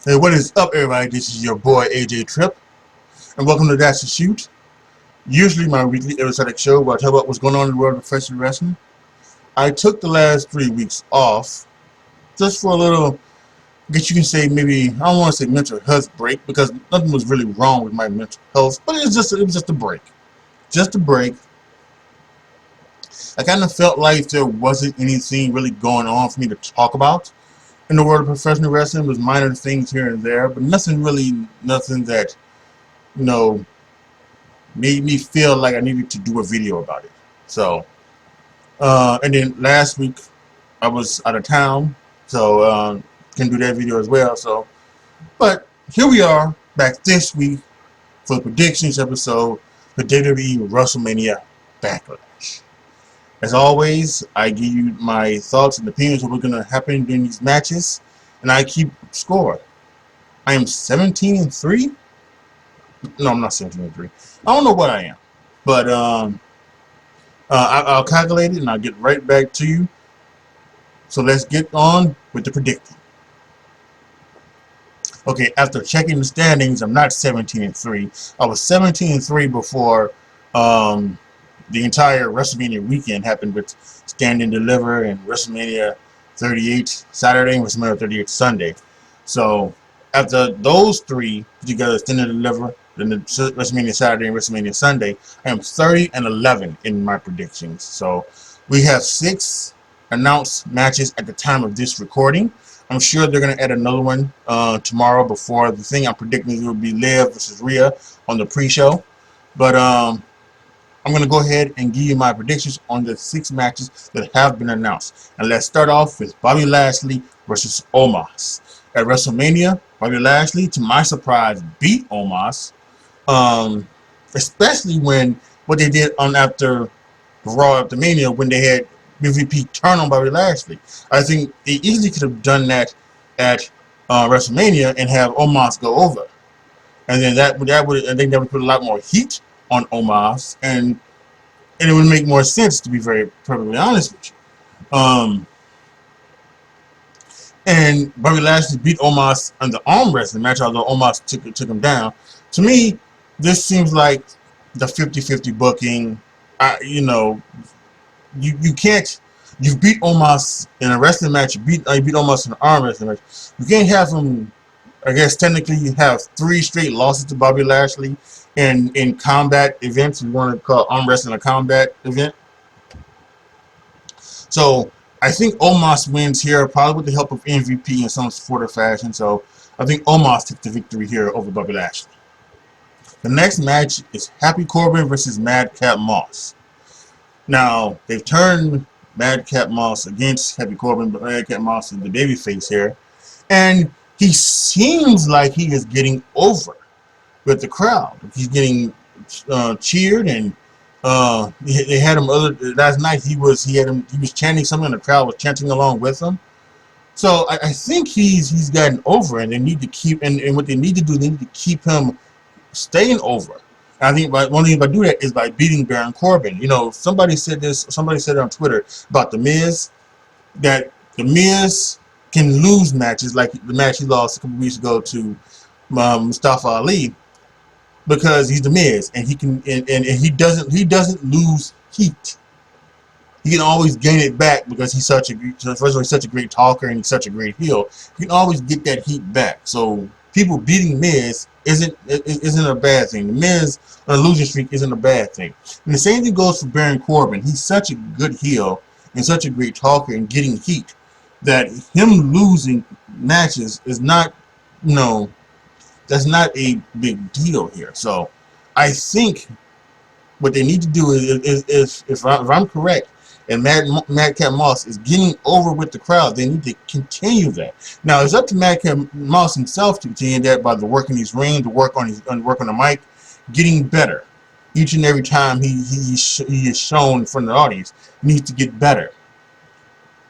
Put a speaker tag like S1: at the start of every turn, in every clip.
S1: Hey, what is up, everybody? This is your boy AJTRIP, and welcome to That's the Shoot. Usually, my weekly episodic show where I talk about what's going on in the world of professional wrestling. I took the last 3 weeks off just for a little, I guess you can say maybe, I don't want to say mental health break because nothing was really wrong with my mental health, but it was just a break. Just a break. I kind of felt like there wasn't anything really going on for me to talk about in the world of professional wrestling. It was minor things here and there, but nothing that, you know, made me feel like I needed to do a video about it. So, and then last week I was out of town, so can do that video as well. So, but here we are back this week for the predictions episode for WWE WrestleMania Backlash. As always, I give you my thoughts and opinions of what's going to happen during these matches, and I keep score. I am 17-3. No, I'm not 17-3. I don't know what I am, but I'll calculate it and I'll get right back to you. So let's get on with the predicting. Okay, after checking the standings, I'm not 17-3. I was 17-3 before the entire WrestleMania weekend happened with Stand and Deliver and WrestleMania 38 Saturday and WrestleMania 38 Sunday. So after those three together, Stand and Deliver, then the WrestleMania Saturday and WrestleMania Sunday, I am 30-11 in my predictions. So we have 6 announced matches at the time of this recording. I'm sure they're going to add another one tomorrow before the thing. I'm predicting it will be Liv versus Rhea on the pre-show. But I'm going to go ahead and give you my predictions on the 6 matches that have been announced. And let's start off with Bobby Lashley versus Omas. At WrestleMania, Bobby Lashley, to my surprise, beat Omas. Especially when what they did on after Raw after Mania when they had MVP turn on Bobby Lashley. I think they easily could have done that at WrestleMania and have Omas go over. And then that would I think that would put a lot more heat on Omas, and it would make more sense, to be very perfectly honest with you. And Bobby Lashley beat Omas on the arm wrestling match, although Omas took him down. To me, this seems like the 50-50 booking. You can't. You beat Omas in a wrestling match. You beat Omas in an arm wrestling match. You can't have him. I guess technically you have 3 straight losses to Bobby Lashley in combat events. You want to call arm wrestling a combat event. So I think Omas wins here, probably with the help of MVP in some sort of fashion. So I think Omas took the victory here over Bobby Lashley. The next match is Happy Corbin versus Madcap Moss. Now they've turned Madcap Moss against Happy Corbin, but Madcap Moss is the babyface here, and he seems like he is getting over with the crowd. He's getting cheered, and they had him last night. He was chanting something, and the crowd was chanting along with him. So I think he's gotten over, and they need to keep and what they need to do, they need to keep him staying over. And I think one thing by do that is by beating Baron Corbin. You know, somebody said it on Twitter about The Miz, that The Miz can lose matches like the match he lost a couple weeks ago to Mustafa Ali, because he's The Miz, and he can and he doesn't lose heat. He can always gain it back because he's such a great talker, and he's such a great heel. He can always get that heat back. So people beating Miz isn't a bad thing. The Miz on a losing streak isn't a bad thing. And the same thing goes for Baron Corbin. He's such a good heel and such a great talker and getting heat that him losing matches is not, that's not a big deal here. So I think what they need to do is if I'm correct, and Madcap Moss is getting over with the crowd, they need to continue that. Now it's up to Madcap Moss himself to continue that by the work in his ring, to work on the mic, getting better each and every time he is shown in front of the audience. He needs to get better.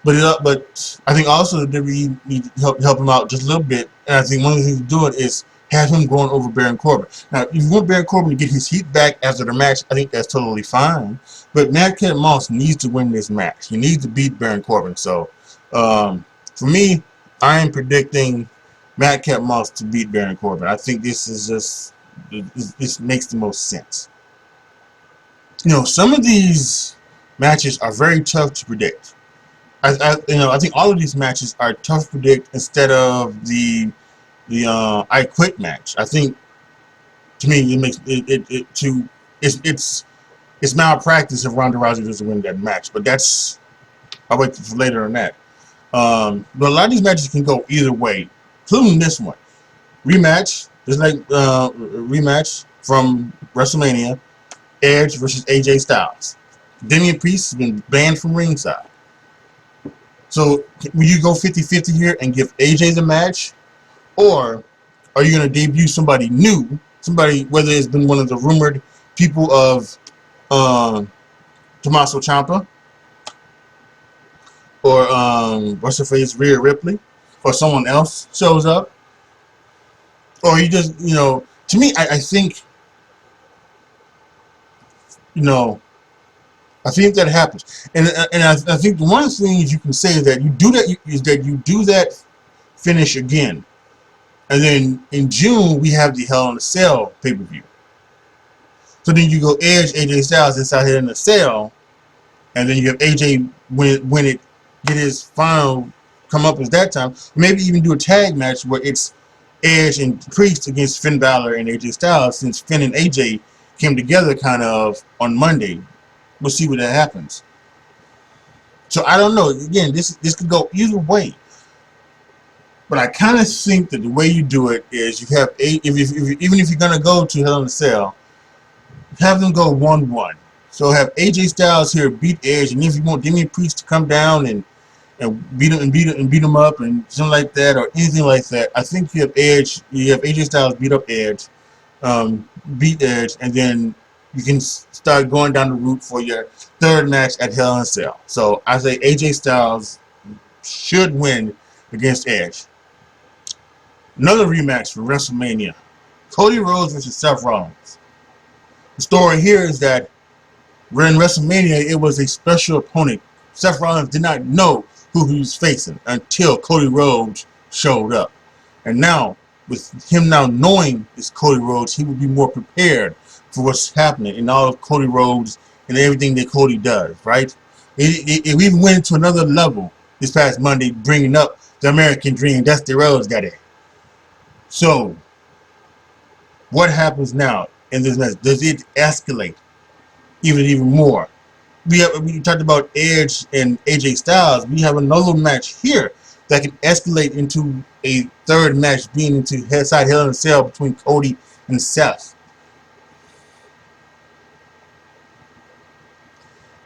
S1: But I think also that we need to help him out just a little bit. And I think one of the things to do it is have him going over Baron Corbin. Now, if you want Baron Corbin to get his heat back after the match, I think that's totally fine. But Madcap Moss needs to win this match. He needs to beat Baron Corbin. So, for me, I am predicting Madcap Moss to beat Baron Corbin. I think this is just, this makes the most sense. You know, some of these matches are very tough to predict. I think all of these matches are tough to predict instead of the I Quit match. I think, to me, it makes it's malpractice if Ronda Rousey doesn't win that match. But that's, I'll wait for later on that. But a lot of these matches can go either way, including this one. Rematch, just like rematch from WrestleMania, Edge versus AJ Styles. Damian Priest has been banned from ringside. So will you go 50-50 here and give AJ the match? Or are you going to debut somebody new? Somebody, whether it's been one of the rumored people of Tommaso Ciampa, or what's her face, Rhea Ripley, or someone else shows up, or you just, you know, to me, I think, you know, I think that happens, and I think one of the things you can say is that you do that finish again, and then in June we have the Hell in a Cell pay-per-view. So then you go Edge, AJ Styles inside Hell in a Cell, and then you have AJ win it, get his final come up as that time. Maybe even do a tag match where it's Edge and Priest against Finn Balor and AJ Styles, since Finn and AJ came together kind of on Monday. We'll see what that happens. So I don't know. Again, this could go either way. But I kind of think that the way you do it is you have even if you're gonna go to Hell in a Cell, have them go 1-1. So have AJ Styles here beat Edge, and if you want Damian Priest to come down and beat him up and something like that, or anything like that, I think you have AJ Styles beat up Edge, beat Edge, and then you can start going down the route for your third match at Hell in a Cell. So I say AJ Styles should win against Edge. Another rematch for WrestleMania: Cody Rhodes versus Seth Rollins. The story here is that in WrestleMania, it was a special opponent. Seth Rollins did not know who he was facing until Cody Rhodes showed up. And now, with him now knowing it's Cody Rhodes, he will be more prepared for what's happening in all of Cody Rhodes and everything that Cody does, right? It even went into another level this past Monday, bringing up the American Dream. Dusty Rhodes got it. So, what happens now in this match? Does it escalate even more? We talked about Edge and AJ Styles. We have another match here that can escalate into a third match, being into headside Hell in a Cell between Cody and Seth.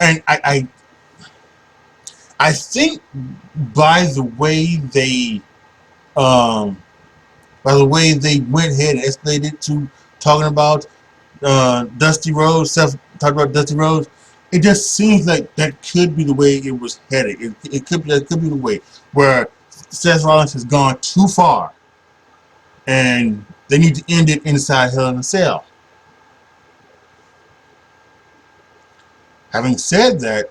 S1: And I think by the way they went ahead and escalated to talking about Dusty Rhodes, Seth talked about Dusty Rhodes, it just seems like that could be the way it was headed. It could be the way where Seth Rollins has gone too far, and they need to end it inside Hell in a Cell. Having said that,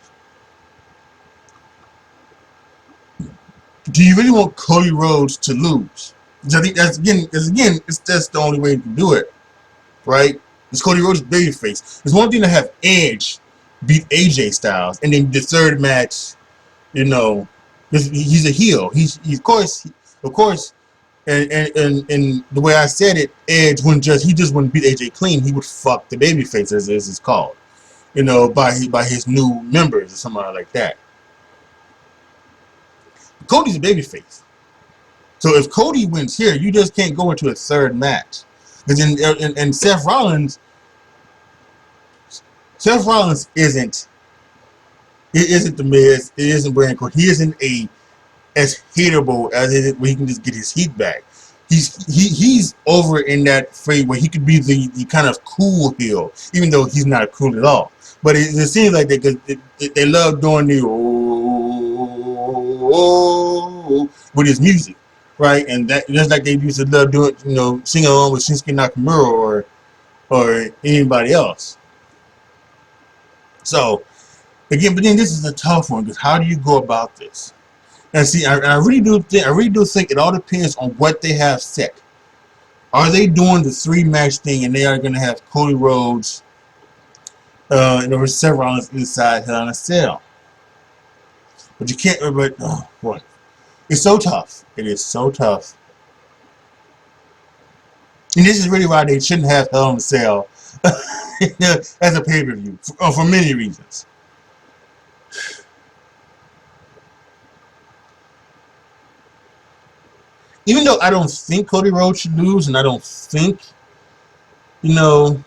S1: do you really want Cody Rhodes to lose? I think that's the only way to do it, right? It's Cody Rhodes' babyface. It's one thing to have Edge beat AJ Styles, and then the third match, you know, he's a heel. He's of course, and the way I said it, Edge wouldn't beat AJ clean. He would fuck the babyface, as it's called, you know, by his new members or something like that. Cody's a babyface. So if Cody wins here, you just can't go into a third match. And Seth Rollins isn't the Miz. It isn't Baron Corbin. He isn't as hateable as it is where he can just get his heat back. He's over in that phase where he could be the kind of cool heel, even though he's not cool at all. But it seems like they love doing the with his music, right? And that just like they used to love doing, you know, singing along with Shinsuke Nakamura or anybody else. So again, but then this is a tough one, because how do you go about this? And see, I really do think it all depends on what they have set. Are they doing the 3-match thing, and they are going to have Cody Rhodes, and Seth Rollins inside Hell in a Cell? But you can't. But oh boy, it's so tough. It is so tough. And this is really why they shouldn't have Hell in a Cell as a pay-per-view for many reasons. Even though I don't think Cody Rhodes should lose, and I don't think, and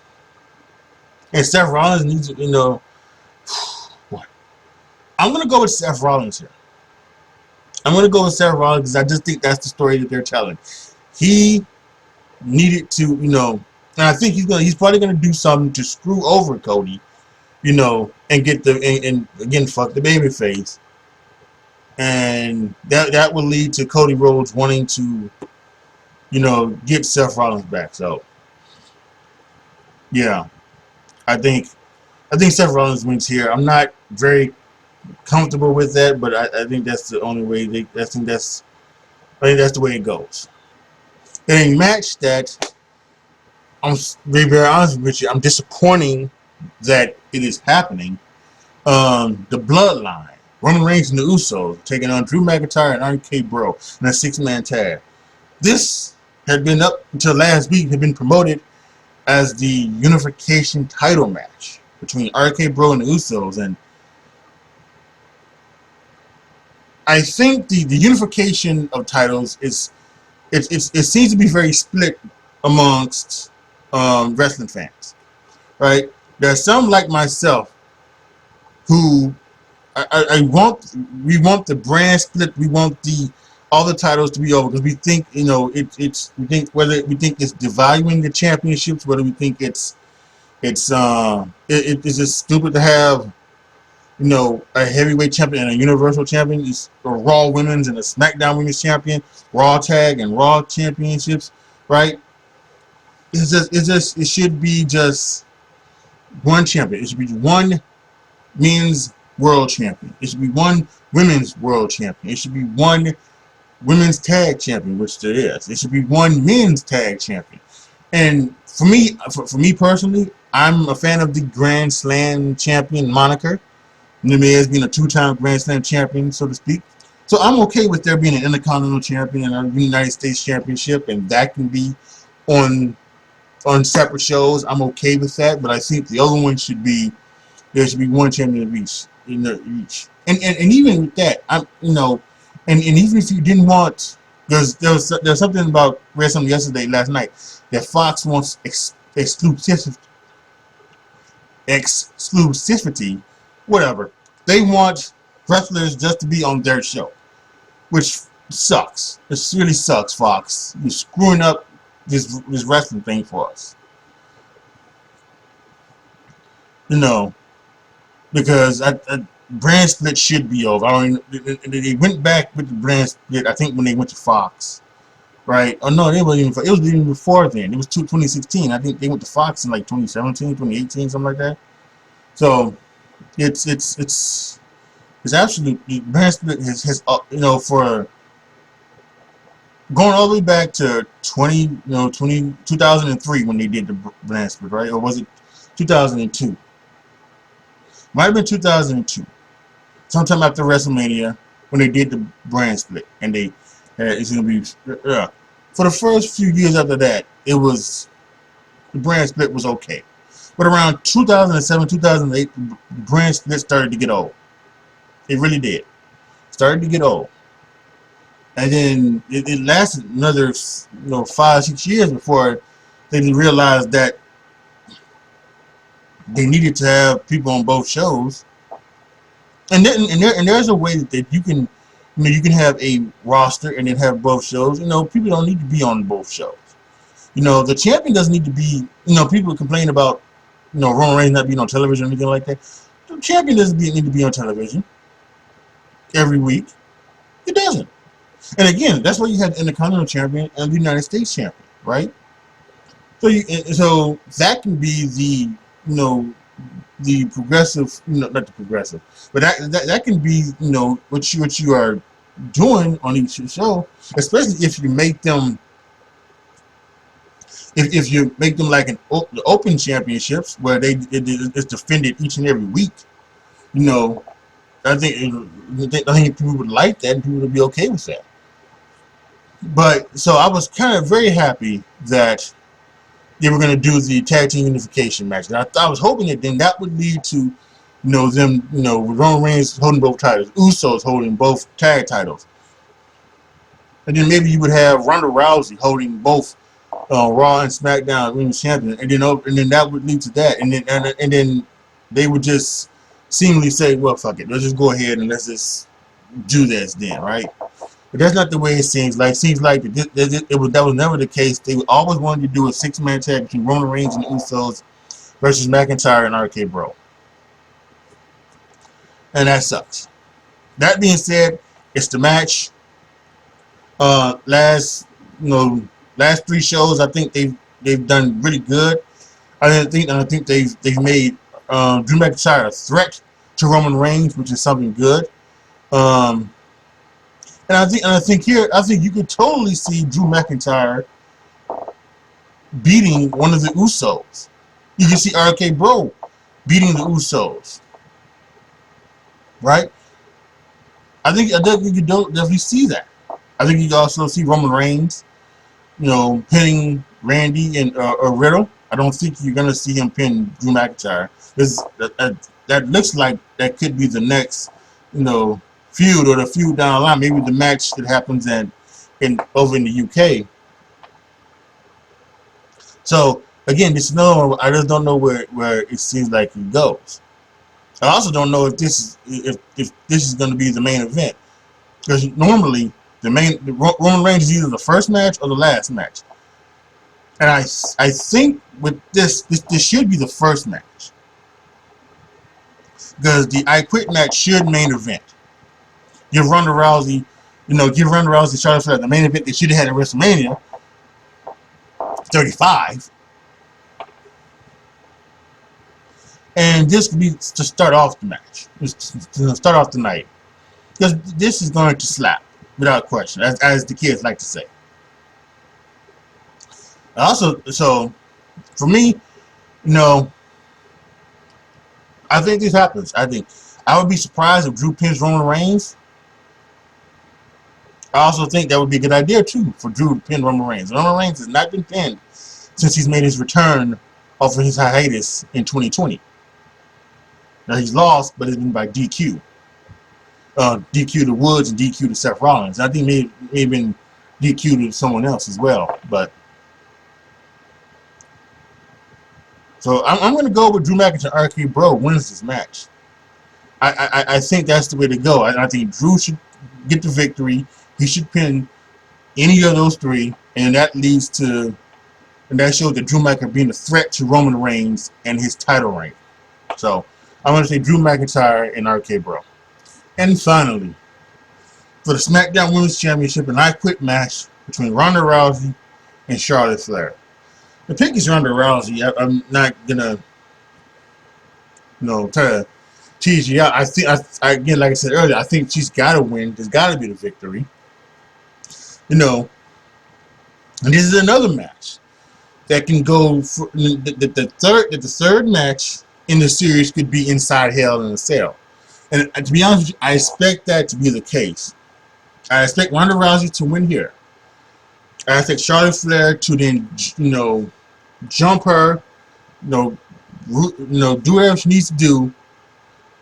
S1: Seth Rollins needs, what? I'm going to go with Seth Rollins here. I'm going to go with Seth Rollins because I just think that's the story that they're telling. He needed to, and I think he's probably going to do something to screw over Cody, and get and again, fuck the babyface. And that will lead to Cody Rhodes wanting to, get Seth Rollins back. So, yeah, I think Seth Rollins wins here. I'm not very comfortable with that, but I think that's the only way. I think that's the way it goes. In a match that I'm very, very honest with you, I'm disappointing that it is happening. The Bloodline. Roman Reigns and the Usos taking on Drew McIntyre and RK Bro in a 6-man tag. This had been up until last week, had been promoted as the unification title match between RK Bro and the Usos, and I think the unification of titles is it seems to be very split amongst wrestling fans, right? There's some like myself who we want the brand split. We want all the titles to be over because we think we think it's devaluing the championships, whether we think it's just stupid to have a heavyweight champion and a universal champion, a Raw Women's and a SmackDown Women's champion, Raw Tag and Raw championships, right? It should be just one champion. It should be one men's world champion. It should be one women's world champion. It should be one women's tag champion, which there is. It should be one men's tag champion. And for me personally, I'm a fan of the Grand Slam champion moniker. The Miz being a 2-time Grand Slam champion, so to speak. So I'm okay with there being an Intercontinental champion and a United States championship, and that can be on separate shows. I'm okay with that, but I think the other one should be there should be one champion of each. And even with that, and even if you didn't want, there's something about read something last night that Fox wants exclusivity, whatever. They want wrestlers just to be on their show, which sucks. It really sucks, Fox. You're screwing up this wrestling thing for us. Because brand split should be over. I mean, they went back with the brand split, I think, when they went to Fox, right? Oh no, it was even before then. It was 2016. I think they went to Fox in like 2017, 2018, something like that. So it's absolutely brand split has for going all the way back to 2003 when they did the brand split, right? Or was it 2002? Might have been 2002. Sometime after WrestleMania when they did the brand split, and it's gonna be for the first few years after that, it was the brand split was okay, but around 2007, 2008, the brand split started to get old. It really did. Started to get old, and then it lasted another 5-6 years before they realized that they needed to have people on both shows. And there's a way that you can have a roster and then have both shows. People don't need to be on both shows. The champion doesn't need to be. People complain about Roman Reigns not being on television or anything like that. The champion doesn't need to be on television every week. It doesn't. And again, that's why you have the Intercontinental champion and the United States champion, right? So that can be the progressive, not the progressive, but that can be what you are doing on each show, especially if you make them, if you make them like the Open Championships where it's defended each and every week. You know, I think people would like that, and people would be okay with that. But so I was kind of very happy that they were going to do the tag team unification match. And I was hoping that then that would lead to, them, Roman Reigns holding both titles, Usos holding both tag titles, and then maybe you would have Ronda Rousey holding both Raw and SmackDown Women's Champion, and then that would lead to that, and then they would just seemingly say, well, fuck it, let's just go ahead and let's just do this then, right? But that's not the way it seems like. It seems like that was never the case. They always wanted to do a 6-man tag between Roman Reigns and the Usos versus McIntyre and RK Bro. And that sucks. That being said, it's the match. Last 3 shows, I think they've done really good. I think they've made Drew McIntyre a threat to Roman Reigns, which is something good. And I think you could totally see Drew McIntyre beating one of the Usos. You can see RK Bro beating the Usos, right? I think you definitely see that. I think you can also see Roman Reigns, pinning Randy and Riddle. I don't think you're gonna see him pin Drew McIntyre. That looks like that could be the next, feud, or the feud down the line. Maybe the match that happens over in the UK. So again, this is another one. I just don't know where it seems like it goes. I also don't know if this is going to be the main event, because normally Roman Reigns is either the first match or the last match, and I think with this should be the first match, because the I Quit match should main event. Give Ronda Rousey Charlotte Flair the main event they should have had at WrestleMania 35. And this could be to start off the match. To start off the night. Because this is going to slap, without question, as the kids like to say. Also, so, for me, I think this happens. I would be surprised if Drew pins Roman Reigns. I also think that would be a good idea, too, for Drew to pin Roman Reigns. Roman Reigns has not been pinned since he's made his return off of his hiatus in 2020. Now, he's lost, but it's been by DQ. DQ to Woods and DQ to Seth Rollins. I think maybe been DQ to someone else as well. But so I'm going to go with Drew McIntyre. RK Bro wins this match. I think that's the way to go. I think Drew should get the victory. He should pin any of those 3, and that shows that Drew McIntyre being a threat to Roman Reigns and his title reign. So I'm going to say Drew McIntyre and RK Bro. And finally, for the SmackDown Women's Championship, an I Quit match between Ronda Rousey and Charlotte Flair. The pick is Ronda Rousey. I'm not gonna, try to tease you out. I think, again, like I said earlier, I think she's got to win. There's got to be the victory. And this is another match that can go for the third match in the series could be inside Hell in a Cell. And to be honest with you, I expect that to be the case. I expect Ronda Rousey to win here. I expect Charlotte Flair to then, jump her, do whatever she needs to do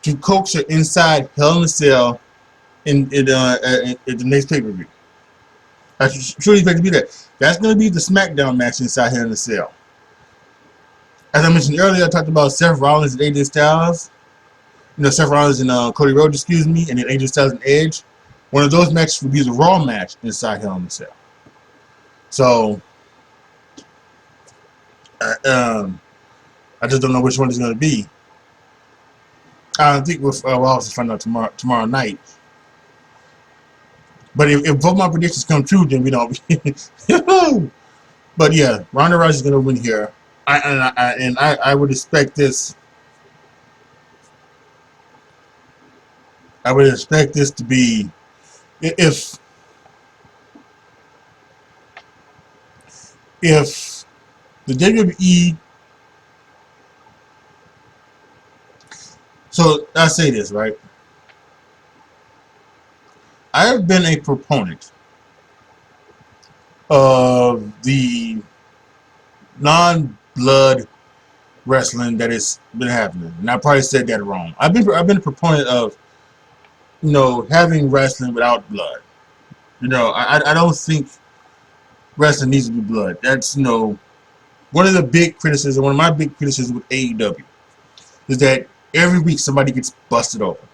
S1: to coax her inside Hell in a Cell at the next pay-per-view. I truly expect to be that. That's going to be the SmackDown match inside Hell in a Cell. As I mentioned earlier, I talked about Seth Rollins and AJ Styles. Seth Rollins and Cody Rhodes, and then AJ Styles and Edge. One of those matches would be the Raw match inside Hell in a Cell. So, I just don't know which one it's going to be. I think we'll also find out tomorrow night. But if both my predictions come true, then we don't. But yeah, Ronda Rousey is going to win here. I would expect this. I would expect this to be if the WWE, so I say this, right? I have been a proponent of the non-blood wrestling that has been happening, and I probably said that wrong. I've been a proponent of, you know, having wrestling without blood. You know, I don't think wrestling needs to be blood. That's, you know, one of the big criticisms. One of my big criticisms with AEW is that every week somebody gets busted open.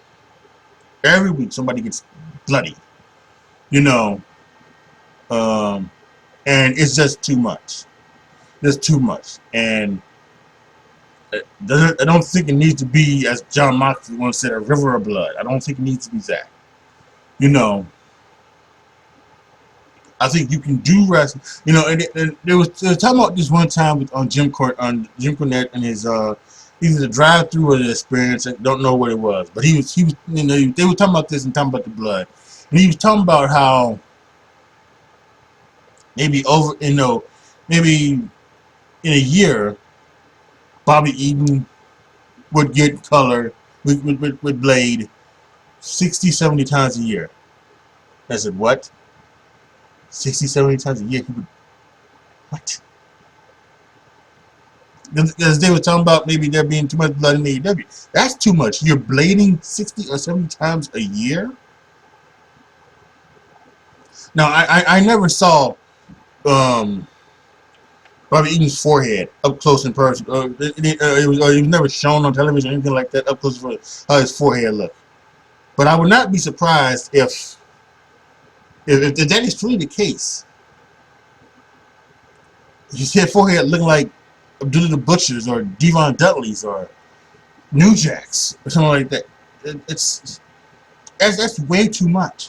S1: Every week somebody gets bloody. You know, um, and it's just too much. There's too much, and I don't think it needs to be, as John Moxley once said, a river of blood. I don't think it needs to be that. You know, I think you can do wrestling. You know, and there was talking about this one time with, on Jim Cornette and his either the drive-through or the experience. I don't know what it was, but he was you know, they were talking about this and talking about the blood, and he was talking about how maybe over, you know, maybe in a year Bobby Eaton would get color with blade 60, 70 times a year. I said, what? 60, 70 times a year? He would, what? Because they were talking about maybe there being too much blood in AEW. That's too much. You're blading 60 or 70 times a year? Now, I never saw Bobby Eaton's forehead up close in person. It was never shown on television or anything like that up close for how his forehead looked. But I would not be surprised if that is truly the case. His forehead looking like Abdullah the Butcher's or Devon Dudley's or New Jack's or something like that. That's way too much.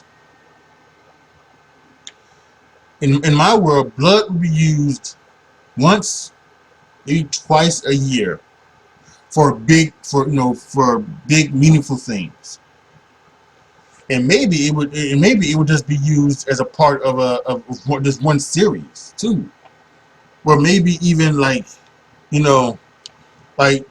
S1: In my world, blood would be used once, maybe twice a year for big meaningful things. And maybe it would just be used as a part of this one series too, or maybe even like, you know, like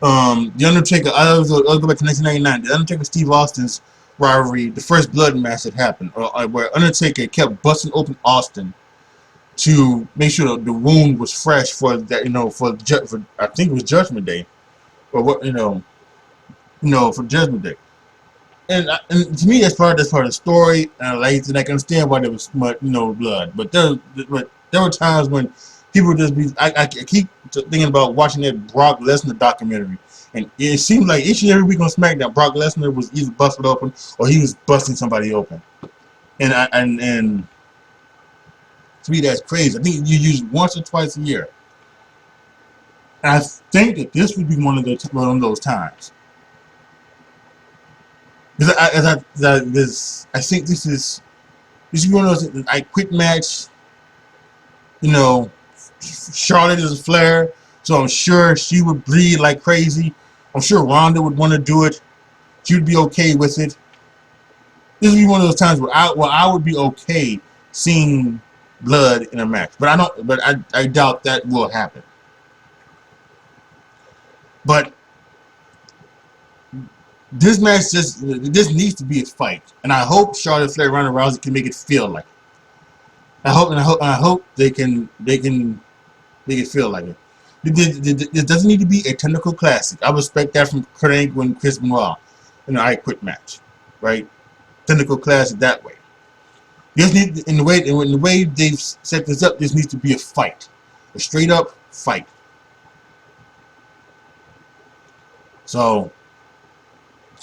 S1: the Undertaker. I'll go back to 1999. The Undertaker Steve Austin's rivalry, the first blood match that happened, where Undertaker kept busting open Austin to make sure the wound was fresh for that, you know, for I think it was Judgment Day, or what, you know, for Judgment Day. And to me, that's part of the story, and I can understand why there was much, you know, blood. But there were times when people would just be. I keep thinking about watching that Brock Lesnar documentary, and it seemed like each and every week on SmackDown, Brock Lesnar was either busted open or he was busting somebody open. And to me, that's crazy. I think you use it once or twice a year. And I think that this would be one of those times. Because I think this is one of those I quit match. You know, Charlotte is a Flair, so I'm sure she would bleed like crazy. I'm sure Ronda would want to do it. She would be okay with it. This would be one of those times where I would be okay seeing blood in a match, but I doubt that will happen. But this match this needs to be a fight, and I hope Charlotte Flair, Ronda Rousey can make it feel like it. I hope they can make it feel like it. It doesn't need to be a technical classic. I respect that from Kurt Angle and Chris Benoit in an I Quit match, right? Technical classic that way. In the way they've set this up, this needs to be a fight, a straight up fight. So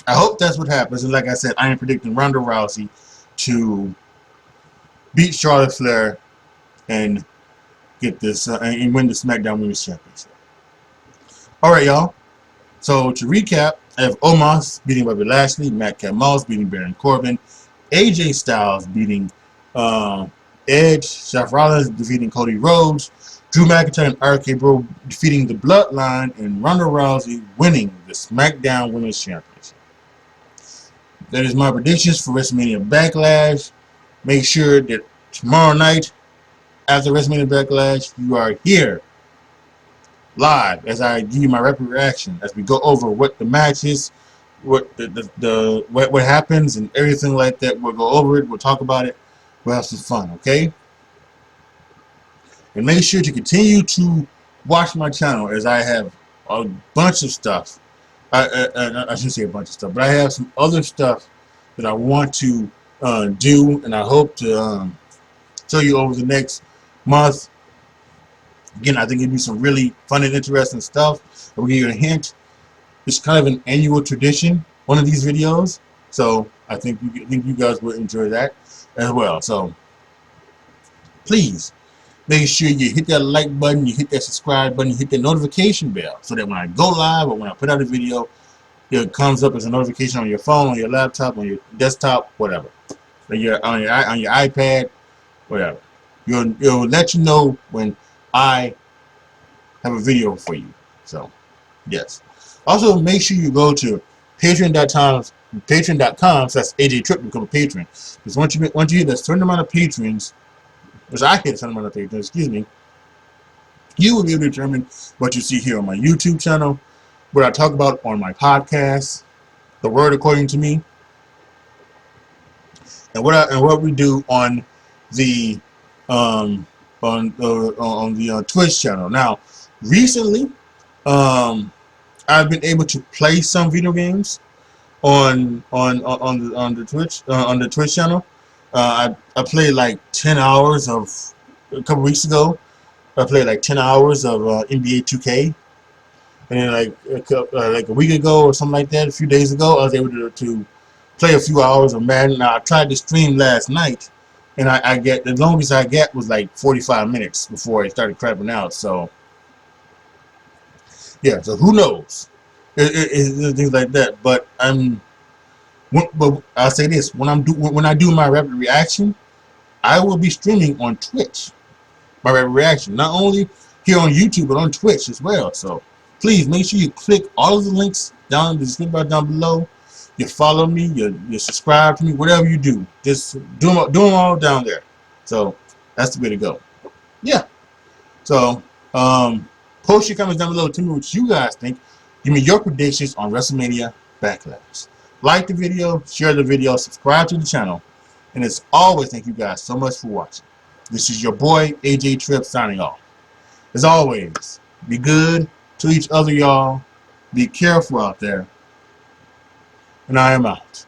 S1: I hope that's what happens. And like I said, I am predicting Ronda Rousey to beat Charlotte Flair and get this and win the SmackDown Women's Championship. All right, y'all. So to recap, I have Omas beating Wwe Lashley, Madcap beating Baron Corbin, AJ Styles beating Edge, Seth Rollins defeating Cody Rhodes, Drew McIntyre and RK Bro defeating the Bloodline, and Ronda Rousey winning the SmackDown Women's Championship. that is my predictions for WrestleMania Backlash. Make sure that tomorrow night, after WrestleMania Backlash, you are here live as I give you my rapid reaction as we go over what the match is, what what happens and everything like that. We'll go over it. We'll talk about it. We'll have some fun, okay? And make sure to continue to watch my channel as I have a bunch of stuff. I shouldn't say a bunch of stuff, but I have some other stuff that I want to do, and I hope to show you over the next month. Again, I think it'll be some really fun and interesting stuff. I'll give you a hint. It's kind of an annual tradition, one of these videos. So I think you guys will enjoy that as well. So please make sure you hit that like button, you hit that subscribe button, you hit that notification bell, so that when I go live or when I put out a video, it comes up as a notification on your phone, on your laptop, on your desktop, whatever. On your iPad, whatever. It'll let you know when I have a video for you. So, yes. Also, make sure you go to patreon.com / AJTRIP to become a patron. Because once you hit a certain amount of patrons, which I hit a certain amount of patrons, excuse me, you will be able to determine what you see here on my YouTube channel, what I talk about on my podcast, The Word According to Me, and what we do on the Twitch channel. Now, recently, I've been able to play some video games on the Twitch channel. I played like 10 hours of a couple weeks ago. I played like 10 hours of NBA 2K, and then like a week ago or something like that, a few days ago, I was able to play a few hours of Madden. Now, I tried to stream last night, and I get the longest I get was like 45 minutes before it started crapping out. So yeah, so who knows? It's things like that. But I'll say this: when I do my rapid reaction, I will be streaming on Twitch. My rapid reaction, not only here on YouTube, but on Twitch as well. So please make sure you click all of the links down in the description bar down below. You follow me, you subscribe to me, whatever you do, just do them all down there. So that's the way to go. Yeah. So post your comments down below. Tell me what you guys think. Give me your predictions on WrestleMania Backlash. Like the video, share the video, subscribe to the channel, and as always, thank you guys so much for watching. This is your boy AJTRIP signing off. As always, be good to each other, y'all. Be careful out there. And I am out.